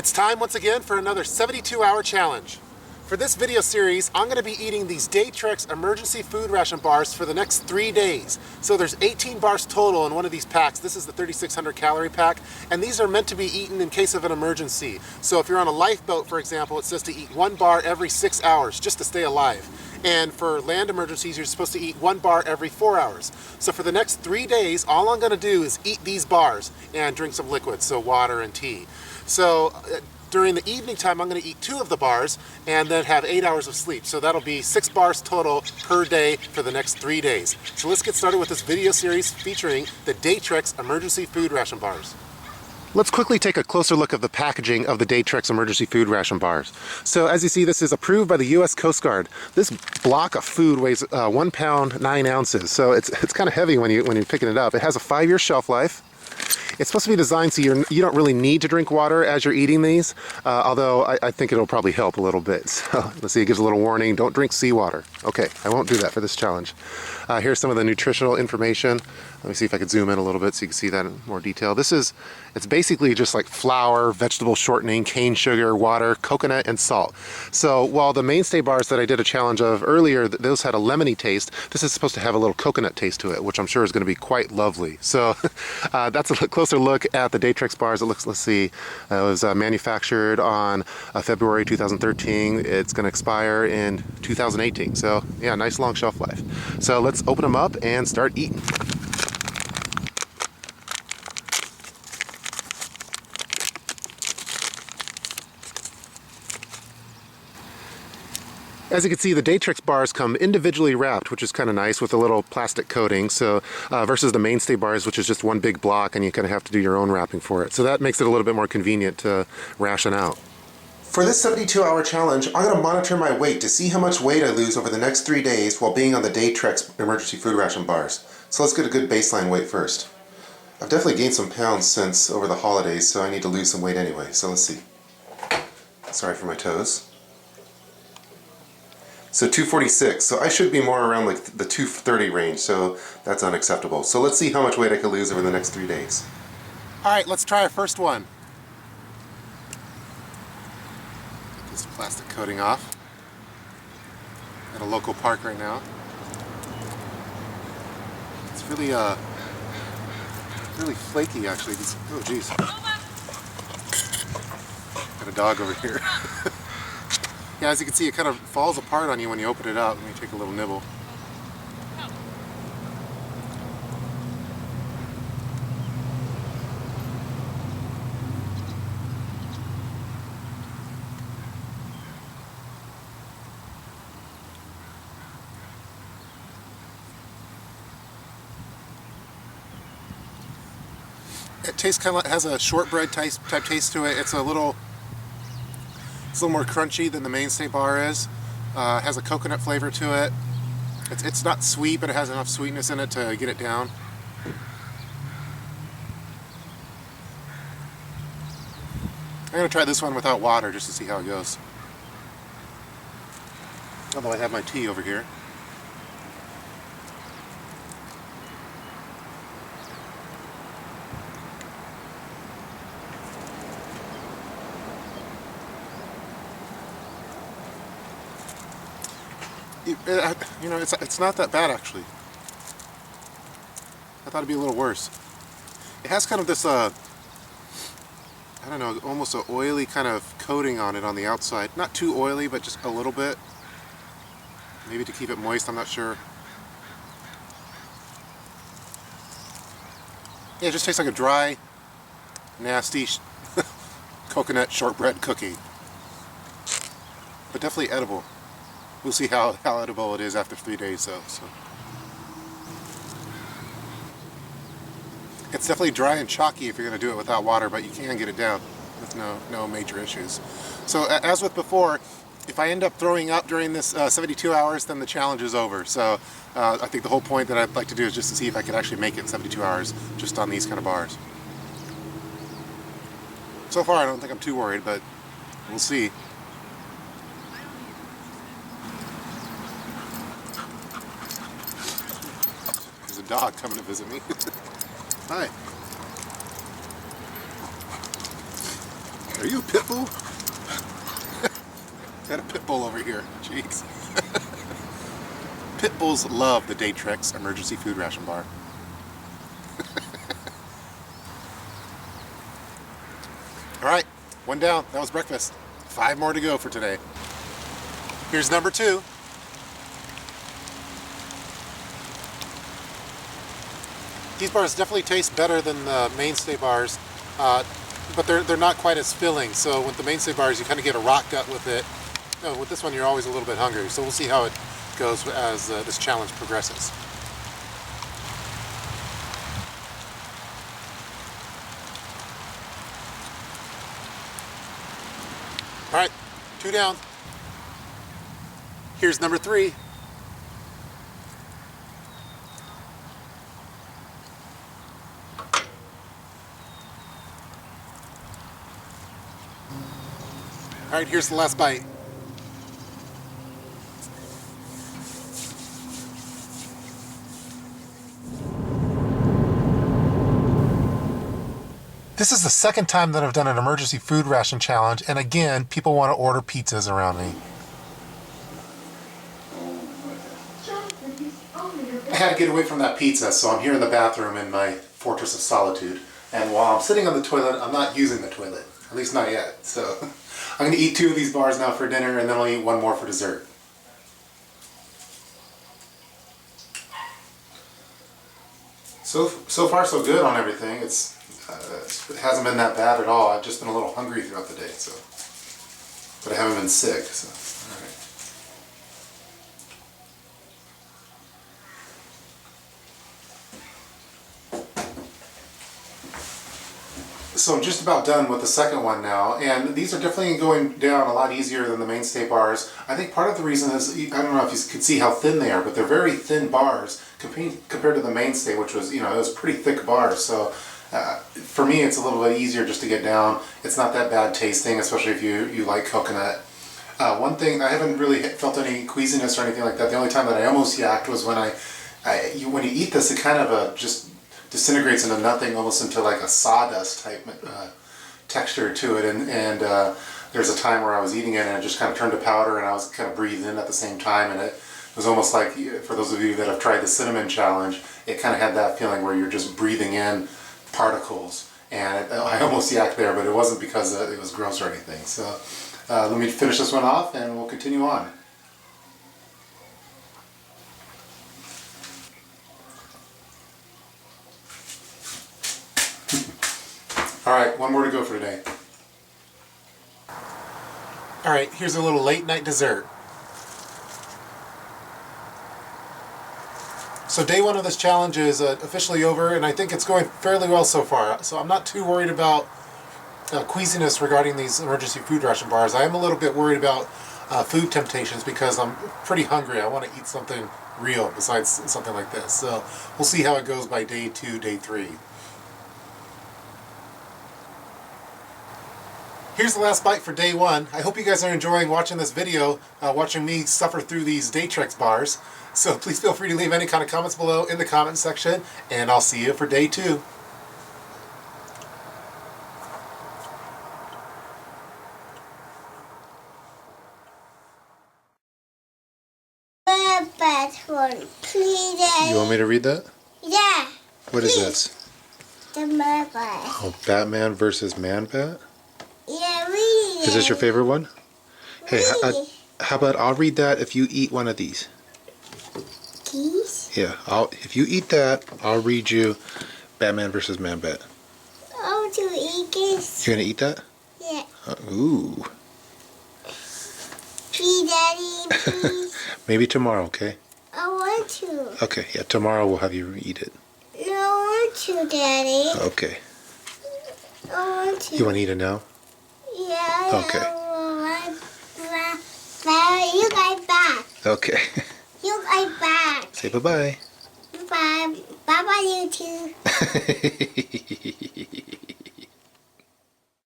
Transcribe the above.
It's time once again for another 72-hour challenge. For this video series, I'm going to be eating these Datrex Emergency Food Ration bars for the next 3 days. So there's 18 bars total in one of these packs. This is the 3,600 calorie pack, and these are meant to be eaten in case of an emergency. So if you're on a lifeboat, for example, it says to eat 1 bar every 6 hours just to stay alive. And for land emergencies, you're supposed to eat 1 bar every 4 hours. So for the next 3 days, all I'm going to do is eat these bars and drink some liquids, so water and tea. So during the evening time, I'm going to eat 2 of the bars and then have 8 hours of sleep. So that'll be 6 bars total per day for the next 3 days. So let's get started with this video series featuring the Datrex Emergency Food Ration bars. Let's quickly take a closer look at the packaging of the Datrex Emergency Food Ration bars. So as you see, this is approved by the U.S. Coast Guard. This block of food weighs 1 pound 9 ounces, so it's kind of heavy when you're picking it up. It has a 5-year shelf life. It's supposed to be designed so you don't really need to drink water as you're eating these, although I think it'll probably help a little bit. So let's see, it gives a little warning, don't drink seawater. Okay, I won't do that for this challenge. Here's some of the nutritional information. Let me see if I could zoom in a little bit so you can see that in more detail. It's basically just like flour, vegetable shortening, cane sugar, water, coconut, and salt. So while the mainstay bars that I did a challenge of earlier, those had a lemony taste, this is supposed to have a little coconut taste to it, which I'm sure is going to be quite lovely. So that's a closer look at the Datrex bars. Let's see, it was manufactured on February 2013. It's going to expire in 2018. So yeah, nice long shelf life. So let's open them up and start eating. As you can see, the Datrex bars come individually wrapped, which is kind of nice with a little plastic coating, so versus the mainstay bars, which is just one big block and you kind of have to do your own wrapping for it. So that makes it a little bit more convenient to ration out. For this 72-hour challenge, I'm going to monitor my weight to see how much weight I lose over the next 3 days while being on the Datrex Emergency Food Ration bars. So let's get a good baseline weight first. I've definitely gained some pounds since over the holidays, so I need to lose some weight anyway. So let's see. Sorry for my toes. So 246, so I should be more around like the 230 range, so that's unacceptable. So let's see how much weight I can lose over the next 3 days. Alright, let's try our first one. Get this plastic coating off. At a local park right now. It's really really flaky actually. Oh geez. Got a dog over here. Yeah, as you can see, it kind of falls apart on you when you open it up and you take a little nibble. It tastes kind of has a shortbread type taste to it. It's a little more crunchy than the mainstay bar is. Has a coconut flavor to it. It's not sweet, but it has enough sweetness in it to get it down. I'm going to try this one without water just to see how it goes. Although I have my tea over here. You know, it's not that bad actually. I thought it'd be a little worse. It has kind of this, I don't know, almost an oily kind of coating on it on the outside. Not too oily, but just a little bit. Maybe to keep it moist, I'm not sure. Yeah, it just tastes like a dry, nasty coconut shortbread cookie. But definitely edible. We'll see how edible it is after 3 days though. So. It's definitely dry and chalky if you're going to do it without water, but you can get it down with no major issues. So as with before, if I end up throwing up during this 72 hours, then the challenge is over. So I think the whole point that I'd like to do is just to see if I could actually make it in 72 hours just on these kind of bars. So far I don't think I'm too worried, but we'll see. Dog coming to visit me. Hi. Are you a pit bull? Got a pit bull over here. Jeez. Pit bulls love the Datrex Emergency Food Ration Bar. Alright, one down. That was breakfast. 5 more to go for today. Here's number 2. These bars definitely taste better than the mainstay bars, but they're not quite as filling. So with the mainstay bars, you kind of get a rock gut with it. No, with this one, you're always a little bit hungry. So we'll see how it goes as this challenge progresses. All right, 2 down. Here's number 3. All right, here's the last bite. This is the second time that I've done an emergency food ration challenge, and again, people want to order pizzas around me. I had to get away from that pizza, so I'm here in the bathroom in my fortress of solitude. And while I'm sitting on the toilet, I'm not using the toilet. At least not yet. So I'm going to eat 2 of these bars now for dinner, and then I'll eat 1 more for dessert. So far so good on everything. It hasn't been that bad at all. I've just been a little hungry throughout the day, but I haven't been sick. So, all right. So I'm just about done with the second one now, and these are definitely going down a lot easier than the mainstay bars. I think part of the reason is, I don't know if you can see how thin they are, but they're very thin bars compared to the mainstay, which was, it was pretty thick bars. So for me, it's a little bit easier just to get down. It's not that bad tasting, especially if you like coconut. One thing, I haven't really felt any queasiness or anything like that. The only time that I almost yacked was when when you eat this, it kind of just disintegrates into nothing, almost into like a sawdust type texture to it. And there's a time where I was eating it and it just kind of turned to powder, and I was kind of breathing in at the same time, and it was almost like, for those of you that have tried the cinnamon challenge, it kind of had that feeling where you're just breathing in particles, and I almost yacked there, but it wasn't because it was gross or anything. So let me finish this one off and we'll continue on. Alright, 1 more to go for today. Alright, here's a little late night dessert. So day 1 of this challenge is officially over, and I think it's going fairly well so far. So I'm not too worried about queasiness regarding these emergency food ration bars. I am a little bit worried about food temptations because I'm pretty hungry. I want to eat something real besides something like this. So we'll see how it goes by day 2, day 3. Here's the last bite for day 1. I hope you guys are enjoying watching this video, watching me suffer through these Datrex bars. So please feel free to leave any kind of comments below in the comment section, and I'll see you for day 2. Please. You want me to read that? Yeah. What is this? The mother. Oh, Batman versus Man-Bat? Yeah, read it. Is this your favorite one? Hey, how about I'll read that if you eat one of these? These? Yeah, if you eat that, I'll read you Batman versus Man-Bat. I want to eat this. You're gonna eat that? Yeah. Ooh. Please, Daddy, please. Maybe tomorrow, okay? I want to. Okay, yeah, tomorrow we'll have you eat it. No, I want to, Daddy. Okay. I want to. You want to eat it now? Yeah. Okay. You guys back. Okay. You guys back. Say bye-bye. Bye. Bye-bye, you two.